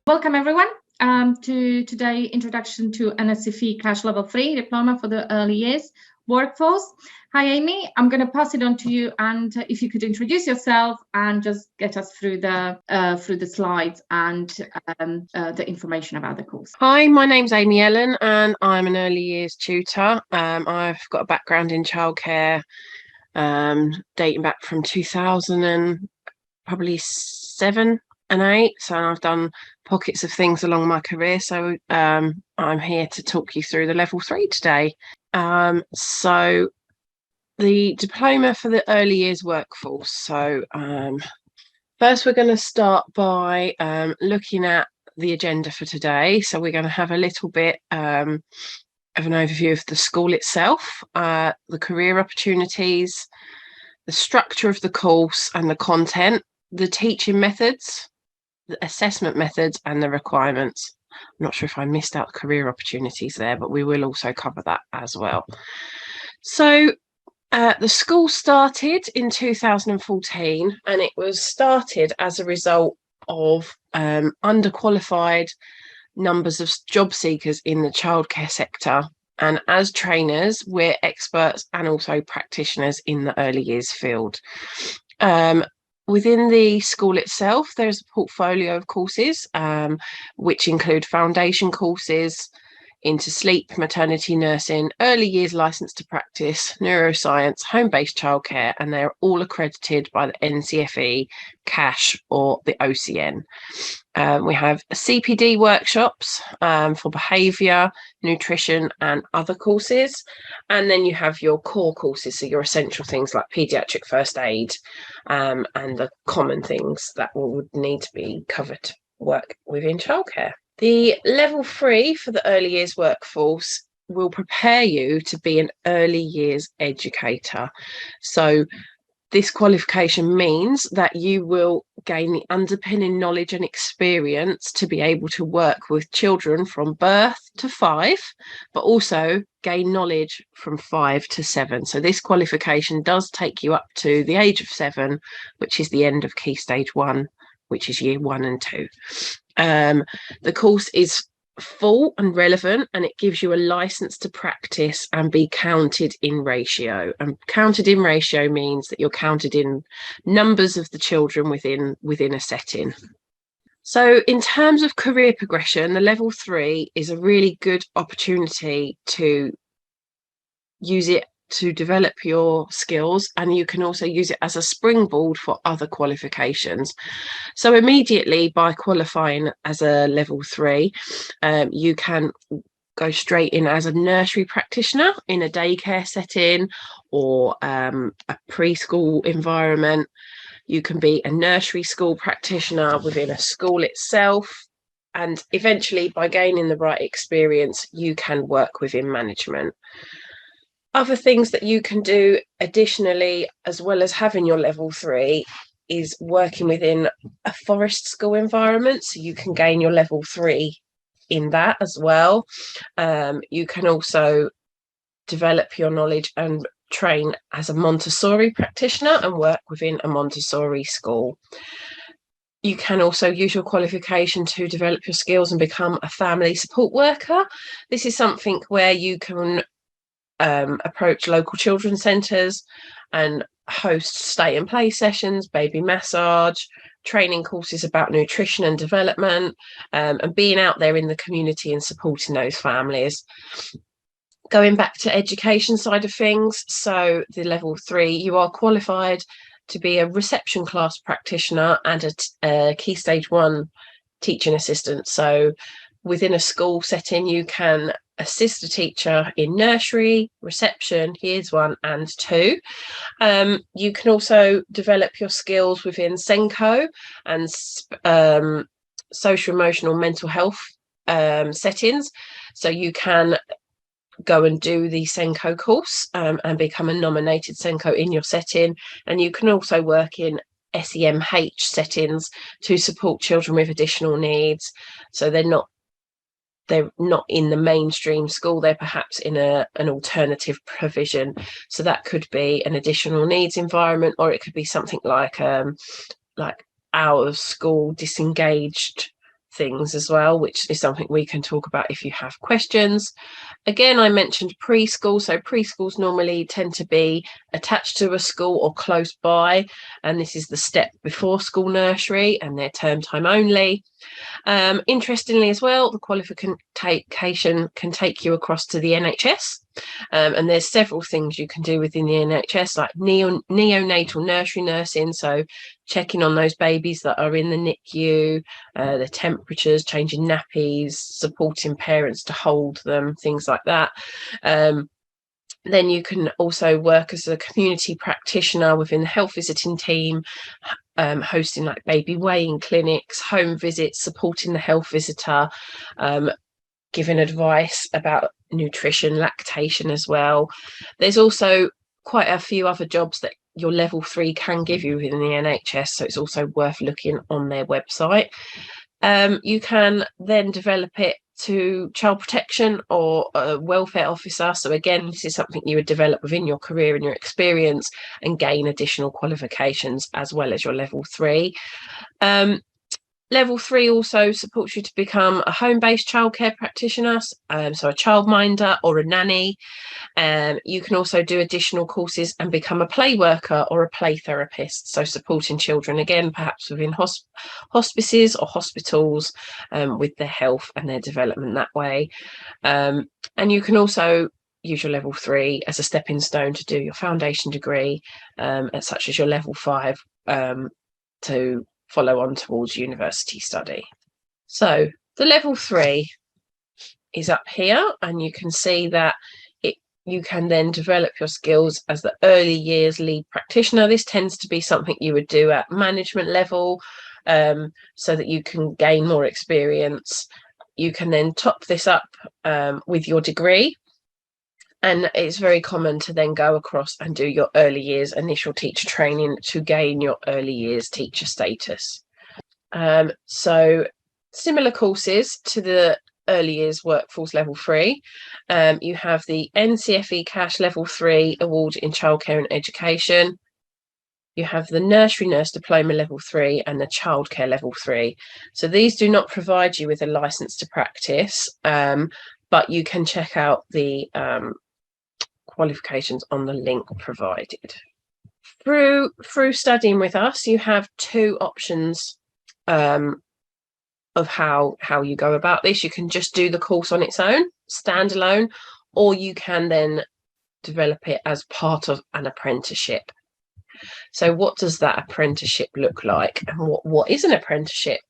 Welcome everyone to today introduction to NCFE Cash Level 3 Diploma for the Early Years Workforce. Hi Amy, I'm going to pass it on to you, and if you could introduce yourself and just get us through the slides and the information about the course. Hi, my name's Amy Ellen and I'm an early years tutor. I've got a background in childcare dating back from 2000 and probably 7 and 8, so I've done pockets of things along my career, so I'm here to talk you through the level 3 today. So the diploma for the early years workforce. So first we're going to start by looking at the agenda for today. So we're going to have a little bit of an overview of the school itself, the career opportunities, the structure of the course and the content, the teaching methods, the assessment methods and the requirements. I'm not sure if I missed out career opportunities there, but we will also cover that as well. So the school started in 2014, and it was started as a result of underqualified numbers of job seekers in the childcare sector. And as trainers, we're experts and also practitioners in the early years field. Within the school itself, there's a portfolio of courses, which include foundation courses into sleep, maternity nursing, early years licence to practice, neuroscience, home-based childcare, and they're all accredited by the NCFE, CASH or the OCN. We have CPD workshops for behaviour, nutrition and other courses. And then you have your core courses, so your essential things like paediatric first aid and the common things that would need to be covered to work within childcare. The level 3 for the early years workforce will prepare you to be an early years educator. So this qualification means that you will gain the underpinning knowledge and experience to be able to work with children from birth to 5, but also gain knowledge from 5 to 7. So this qualification does take you up to the age of 7, which is the end of Key Stage 1, which is year 1 and 2. The course is full and relevant, and it gives you a license to practice and be counted in ratio. And counted in ratio means that you're counted in numbers of the children within a setting. So in terms of career progression, the level 3 is a really good opportunity to use it to develop your skills, and you can also use it as a springboard for other qualifications. So immediately by qualifying as a level 3, you can go straight in as a nursery practitioner in a daycare setting or a preschool environment. You can be a nursery school practitioner within a school itself, and eventually by gaining the right experience you can work within management. Other things that you can do additionally, as well as having your level 3, is working within a forest school environment. So you can gain your level 3 in that as well. You can also develop your knowledge and train as a Montessori practitioner and work within a Montessori school. You can also use your qualification to develop your skills and become a family support worker. This is something where you can approach local children's centres and host stay and play sessions, baby massage, training courses about nutrition and development, and being out there in the community and supporting those families. Going back to education side of things, so the level 3, you are qualified to be a reception class practitioner and a Key Stage 1 teaching assistant. So within a school setting, you can assist a teacher in nursery, reception, years 1 and 2. You can also develop your skills within SENCO and social, emotional, mental health settings. So you can go and do the SENCO course and become a nominated SENCO in your setting. And you can also work in SEMH settings to support children with additional needs. So they're not in the mainstream school, they're perhaps in an alternative provision. So that could be an additional needs environment, or it could be something like out of school disengaged things as well, which is something we can talk about if you have questions. Again, I mentioned preschool. So preschools normally tend to be attached to a school or close by, and this is the step before school nursery, and they're term time only. Interestingly as well, the qualification can take you across to the NHS, and there's several things you can do within the NHS, like neonatal nursery nursing, so checking on those babies that are in the NICU, the temperatures, changing nappies, supporting parents to hold them, things like that. Then you can also work as a community practitioner within the health visiting team, hosting like baby weighing clinics, home visits, supporting the health visitor, giving advice about nutrition, lactation as well. There's also quite a few other jobs that your level 3 can give you within the NHS, so it's also worth looking on their website. You can then develop it to child protection or a welfare officer. So again, this is something you would develop within your career and your experience and gain additional qualifications as well as your level 3. Level 3 also supports you to become a home-based childcare practitioner, so a childminder or a nanny. You can also do additional courses and become a play worker or a play therapist, so supporting children, again, perhaps within hospices or hospitals, with their health and their development that way. And you can also use your level 3 as a stepping stone to do your foundation degree, such as your level 5, to follow on towards university study. So the level 3 is up here, and you can see that you can then develop your skills as the early years lead practitioner. This tends to be something you would do at management level, so that you can gain more experience. You can then top this up with your degree, and it's very common to then go across and do your early years initial teacher training to gain your early years teacher status. So similar courses to the early years workforce level 3. You have the NCFE Cash level 3 award in childcare and education. You have the nursery nurse diploma level 3 and the childcare level 3. So these do not provide you with a license to practice, but you can check out the qualifications on the link provided. Through studying with us, you have 2 options of how you go about this. You can just do the course on its own, standalone, or you can then develop it as part of an apprenticeship. So what does that apprenticeship look like, and what is an apprenticeship?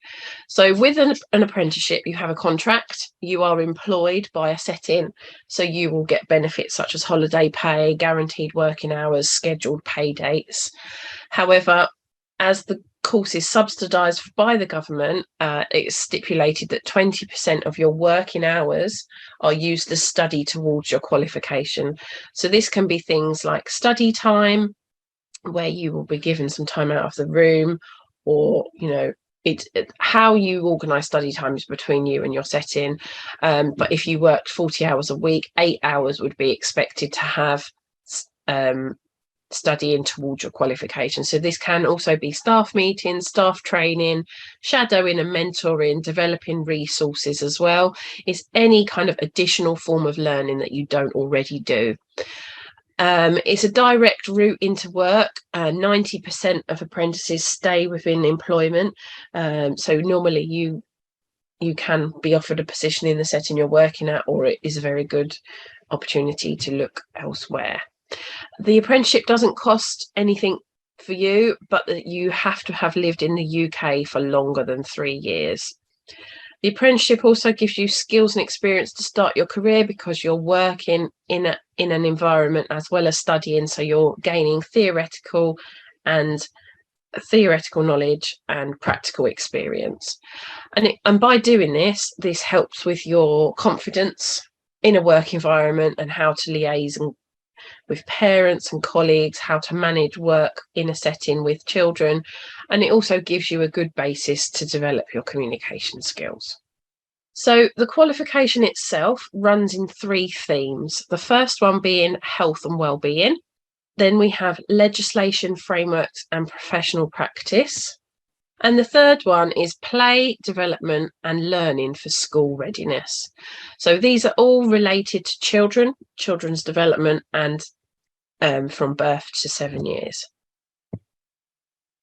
So with an apprenticeship, you have a contract, you are employed by a setting, so you will get benefits such as holiday pay, guaranteed working hours, scheduled pay dates. However, as the course is subsidised by the government, it's stipulated that 20% of your working hours are used to study towards your qualification. So this can be things like study time, where you will be given some time out of the room, or how you organise study times between you and your setting. But if you worked 40 hours a week, 8 hours would be expected to have studying towards your qualification. So this can also be staff meetings, staff training, shadowing and mentoring, developing resources as well. It's any kind of additional form of learning that you don't already do. It's a direct route into work. 90% of apprentices stay within employment. So normally you can be offered a position in the setting you're working at, or it is a very good opportunity to look elsewhere. The apprenticeship doesn't cost anything for you, but that you have to have lived in the UK for longer than 3 years. The apprenticeship also gives you skills and experience to start your career, because you're working in an environment as well as studying, so you're gaining theoretical knowledge and practical experience. And by doing this helps with your confidence in a work environment, and how to liaise with parents and colleagues, how to manage work in a setting with children, and it also gives you a good basis to develop your communication skills. So the qualification itself runs in 3 themes. The first one being health and well-being. Then we have legislation, frameworks and professional practice. And the third one is play, development and learning for school readiness. So these are all related to children's development and from birth to 7 years.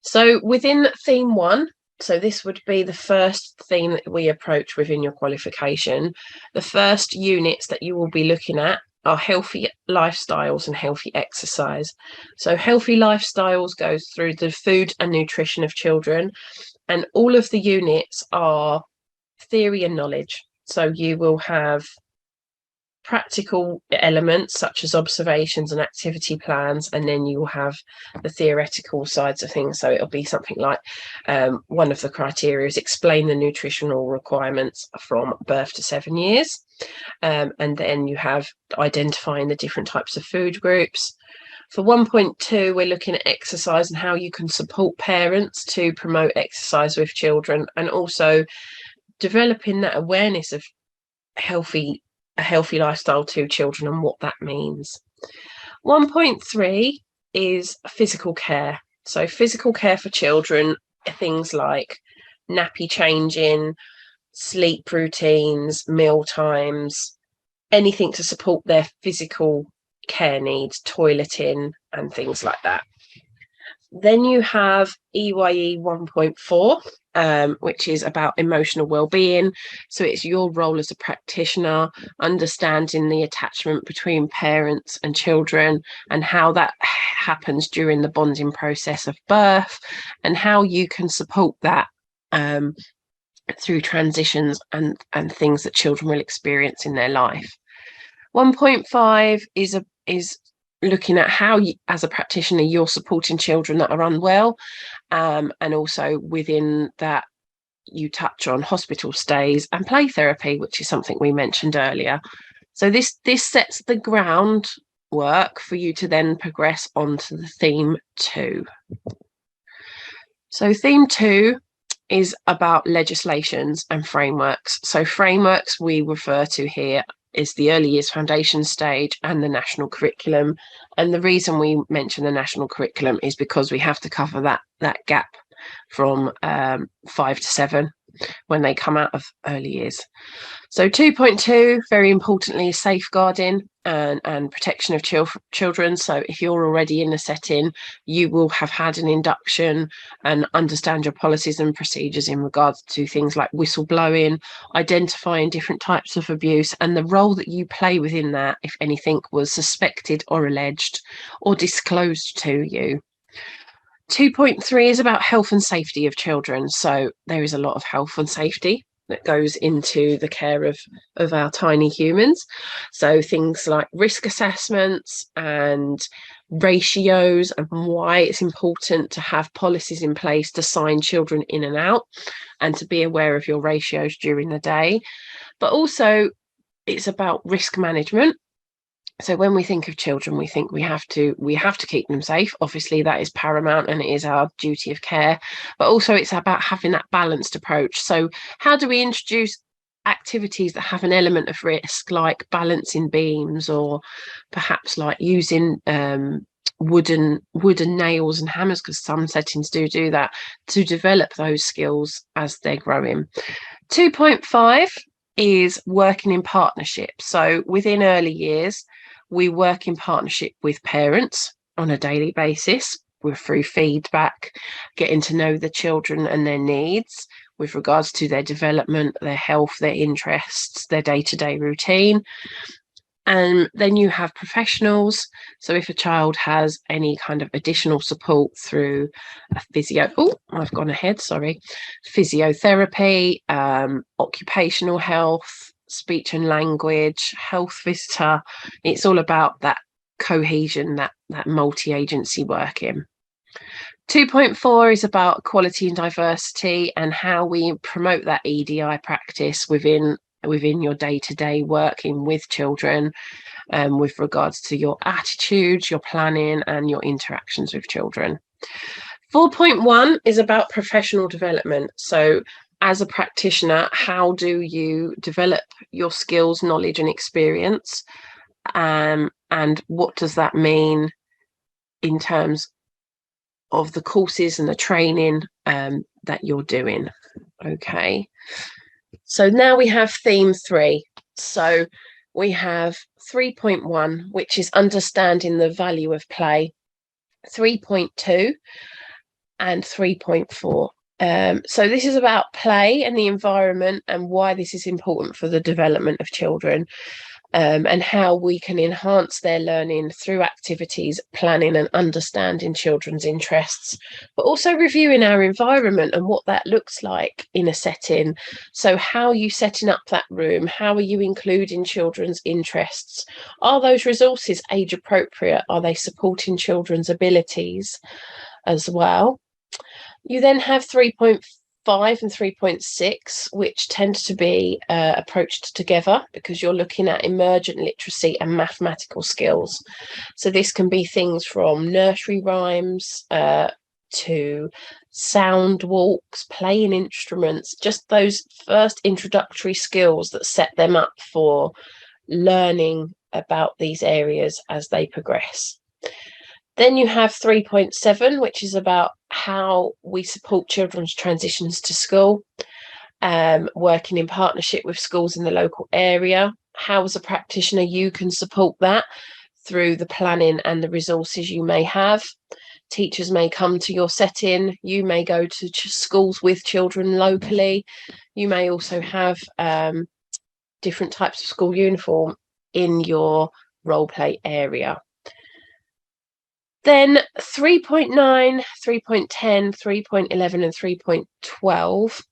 So within theme 1, so this would be the first theme that we approach within your qualification. The first units that you will be looking at are healthy lifestyles and healthy exercise. So healthy lifestyles goes through the food and nutrition of children, and all of the units are theory and knowledge. So you will have practical elements such as observations and activity plans, and then you will have the theoretical sides of things. So it'll be something like one of the criteria is explain the nutritional requirements from birth to 7 years, and then you have identifying the different types of food groups. For 1.2, we're looking at exercise and how you can support parents to promote exercise with children, and also developing that awareness of a healthy lifestyle to children and what that means. 1.3 is physical care. So physical care for children, things like nappy changing, sleep routines, meal times, anything to support their physical care needs, toileting and things like that. Then you have EYE 1.4, which is about emotional well-being. So it's your role as a practitioner, understanding the attachment between parents and children and how that happens during the bonding process of birth, and how you can support that through transitions and things that children will experience in their life. 1.5 is looking at how you, as a practitioner, you're supporting children that are unwell, and also within that you touch on hospital stays and play therapy, which is something we mentioned earlier. So this sets the groundwork for you to then progress onto the theme 2. So theme 2 is about legislations and frameworks. So frameworks we refer to here is the early years foundation stage and the national curriculum. And the reason we mention the national curriculum is because we have to cover that gap from 5 to 7 when they come out of early years. So 2.2, very importantly, is safeguarding and protection of children. So if you're already in a setting, you will have had an induction and understand your policies and procedures in regards to things like whistleblowing, identifying different types of abuse, and the role that you play within that if anything was suspected or alleged or disclosed to you. 2.3 is about health and safety of children. So there is a lot of health and safety that goes into the care of our tiny humans. So things like risk assessments and ratios, and why it's important to have policies in place to sign children in and out and to be aware of your ratios during the day. But also it's about risk management. So when we think of children, we think we have to keep them safe. Obviously, that is paramount and it is our duty of care. But also it's about having that balanced approach. So how do we introduce activities that have an element of risk, like balancing beams, or perhaps like using wooden nails and hammers, because some settings do that, to develop those skills as they're growing. 2.5 is working in partnership. So within early years, we work in partnership with parents on a daily basis. We're through feedback, getting to know the children and their needs with regards to their development, their health, their interests, their day-to-day routine. And then you have professionals. So if a child has any kind of additional support through a physiotherapy, occupational health, speech and language, health visitor, it's all about that cohesion, that multi-agency working. 2.4 is about equality and diversity and how we promote that EDI practice within your day-to-day working with children, with regards to your attitudes, your planning and your interactions with children. 4.1 is about professional development. So as a practitioner, how do you develop your skills, knowledge and experience, and what does that mean in terms of the courses and the training that you're doing. Okay, so now we have theme 3. So we have 3.1, which is understanding the value of play, 3.2 and 3.4. So this is about play and the environment and why this is important for the development of children, and how we can enhance their learning through activities, planning and understanding children's interests, but also reviewing our environment and what that looks like in a setting. So how are you setting up that room? How are you including children's interests? Are those resources age appropriate? Are they supporting children's abilities as well? You then have 3.5 and 3.6, which tend to be approached together because you're looking at emergent literacy and mathematical skills. So this can be things from nursery rhymes to sound walks, playing instruments, just those first introductory skills that set them up for learning about these areas as they progress. Then you have 3.7, which is about how we support children's transitions to school, working in partnership with schools in the local area. How, as a practitioner, you can support that through the planning and the resources you may have. Teachers may come to your setting. You may go to schools with children locally. You may also have different types of school uniform in your role play area. Then 3.9, 3.10, 3.11 and 3.12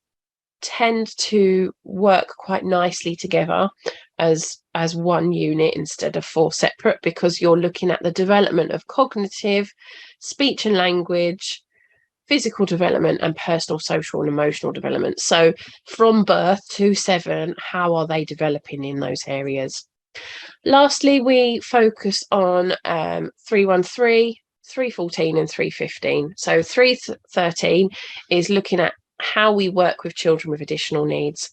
tend to work quite nicely together as one unit instead of 4 separate, because you're looking at the development of cognitive, speech and language, physical development and personal, social and emotional development. So from birth to 7, how are they developing in those areas? Lastly, we focus on 313, 314 and 315. So 313 is looking at how we work with children with additional needs.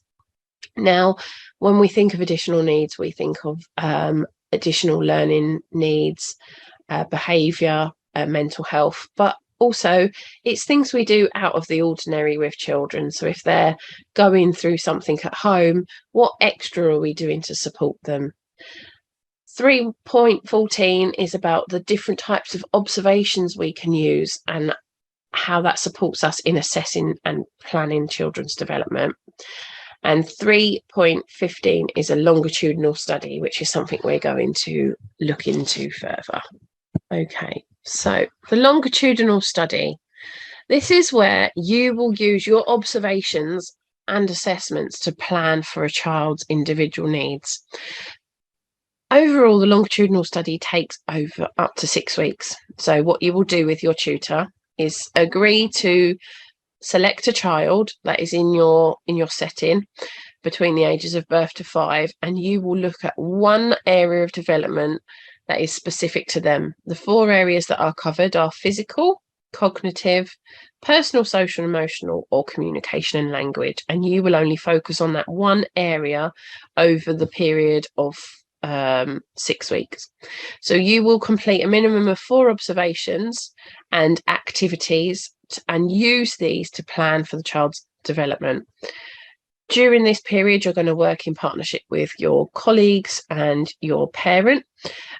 Now, when we think of additional needs, we think of additional learning needs, behaviour, mental health, but also it's things we do out of the ordinary with children. So if they're going through something at home, what extra are we doing to support them? 3.14 is about the different types of observations we can use and how that supports us in assessing and planning children's development. And 3.15 is a longitudinal study, which is something we're going to look into further. Okay, so the longitudinal study. This is where you will use your observations and assessments to plan for a child's individual needs. Overall, the longitudinal study takes up to 6 weeks. So what you will do with your tutor is agree to select a child that is in your setting between the ages of birth to 5, and you will look at one area of development that is specific to them. The 4 areas that are covered are physical, cognitive, personal, social, emotional, or communication and language. And you will only focus on that one area over the period of 6 weeks. So you will complete a minimum of 4 observations and activities and use these to plan for the child's development. During this period, you're going to work in partnership with your colleagues and your parent.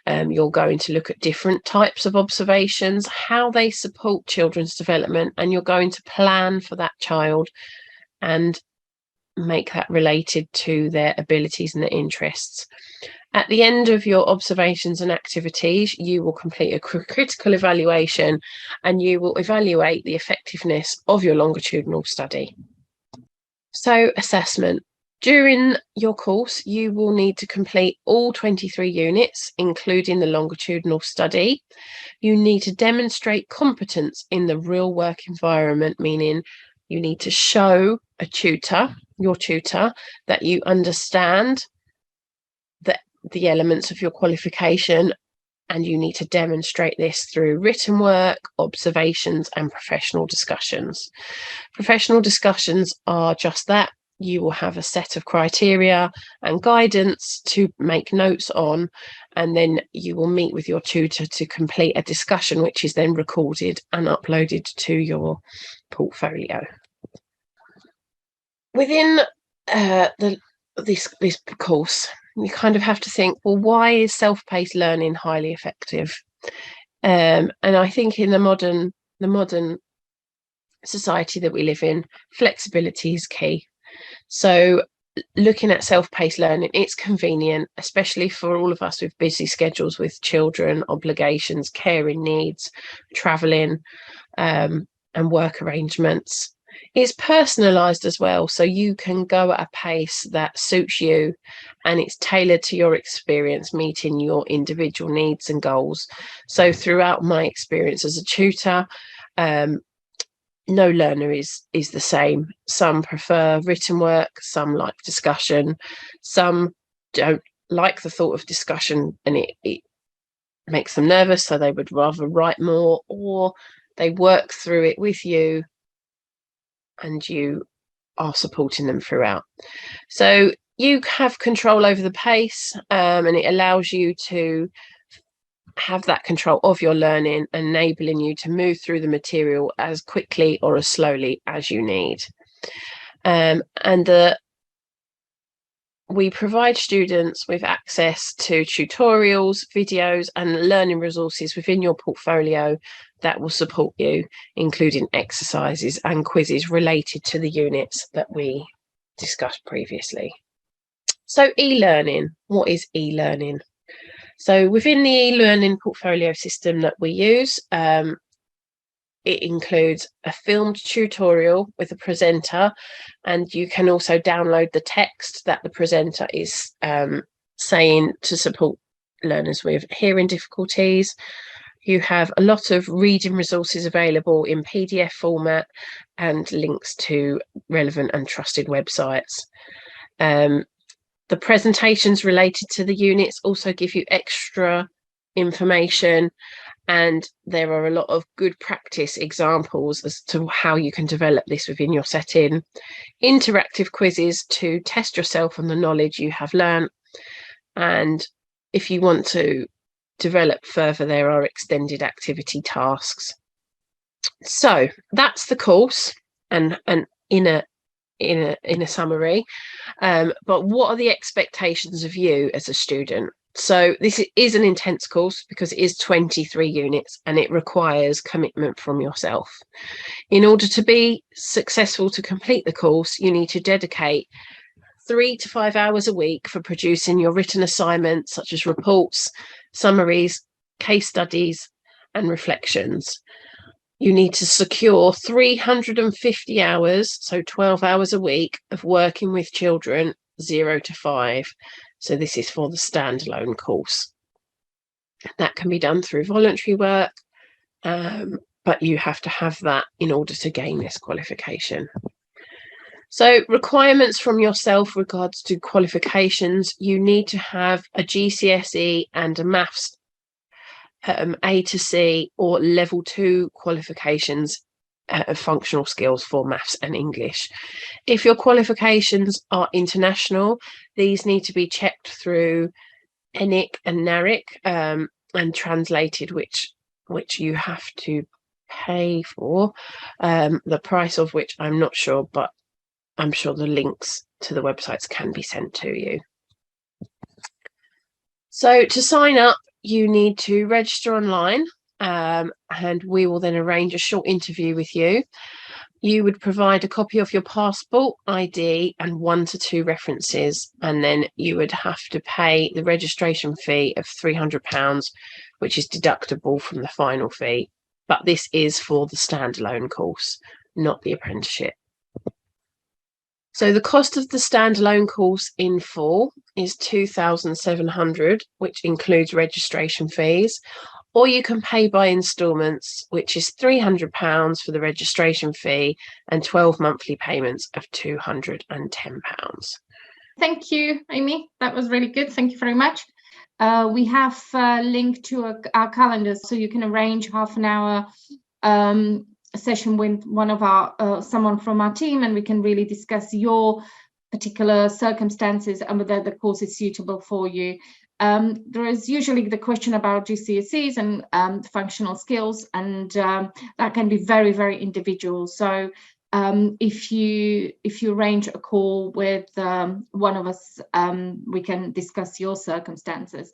You're going to look at different types of observations, how they support children's development, and you're going to plan for that child and make that related to their abilities and their interests. At the end of your observations and activities, you will complete a critical evaluation and you will evaluate the effectiveness of your longitudinal study. So, assessment. During your course, you will need to complete all 23 units, including the longitudinal study. You need to demonstrate competence in the real work environment, meaning you need to show a tutor, your tutor, that you understand the elements of your qualification, and you need to demonstrate this through written work, observations and professional discussions. Professional discussions are just that, you will have a set of criteria and guidance to make notes on, and then you will meet with your tutor to complete a discussion, which is then recorded and uploaded to your portfolio. Within this course, you kind of have to think, well, why is self-paced learning highly effective? And I think in the modern society that we live in, flexibility is key. So looking at self-paced learning, it's convenient, especially for all of us with busy schedules with children, obligations, caring needs, traveling, and work arrangements. It's personalized as well, so you can go at a pace that suits you, and it's tailored to your experience, meeting your individual needs and goals. So throughout my experience as a tutor, no learner is the same. Some prefer written work, some like discussion, some don't like the thought of discussion and it makes them nervous, so they would rather write more, or they work through it with you and you are supporting them throughout. So you have control over the pace, and it allows you to have that control of your learning, enabling you to move through the material as quickly or as slowly as you need. We provide students with access to tutorials, videos, and learning resources within your portfolio that will support you, including exercises and quizzes related to the units that we discussed previously. So e-learning, what is e-learning? So within the e-learning portfolio system that we use, it includes a filmed tutorial with a presenter, and you can also download the text that the presenter is saying to support learners with hearing difficulties. You have a lot of reading resources available in PDF format and links to relevant and trusted websites. The presentations related to the units also give you extra information, and there are a lot of good practice examples as to how you can develop this within your setting. Interactive quizzes to test yourself on the knowledge you have learned, and if you want to develop further, there are extended activity tasks. So that's the course, and in a summary, but what are the expectations of you as a student? So this is an intense course because it is 23 units and it requires commitment from yourself. In order to be successful to complete the course, you need to dedicate 3 to 5 hours a week for producing your written assignments, such as reports, summaries, case studies, and reflections. You need to secure 350 hours, so 12 hours a week, of working with children 0 to 5. So this is for the standalone course. That can be done through voluntary work, but you have to have that in order to gain this qualification. So requirements from yourself regards to qualifications: you need to have a GCSE and a maths A to C or level 2 qualifications of functional skills for maths and English. If your qualifications are international, these need to be checked through ENIC and NARIC and translated, which you have to pay for, the price of which I'm not sure, but I'm sure the links to the websites can be sent to you. So to sign up, you need to register online, and we will then arrange a short interview with you. You would provide a copy of your passport, ID, and 1 to 2 references, and then you would have to pay the registration fee of £300, which is deductible from the final fee. But this is for the standalone course, not the apprenticeship. So the cost of the standalone course in full is £2,700, which includes registration fees, or you can pay by instalments, which is £300 for the registration fee and 12 monthly payments of £210. Thank you, Amy. That was really good. Thank you very much. We have a link to our calendars, so you can arrange half an hour session with one of our someone from our team, and we can really discuss your particular circumstances and whether the course is suitable for you. There is usually the question about GCSEs and functional skills, and that can be very, very individual. So if you arrange a call with one of us, we can discuss your circumstances.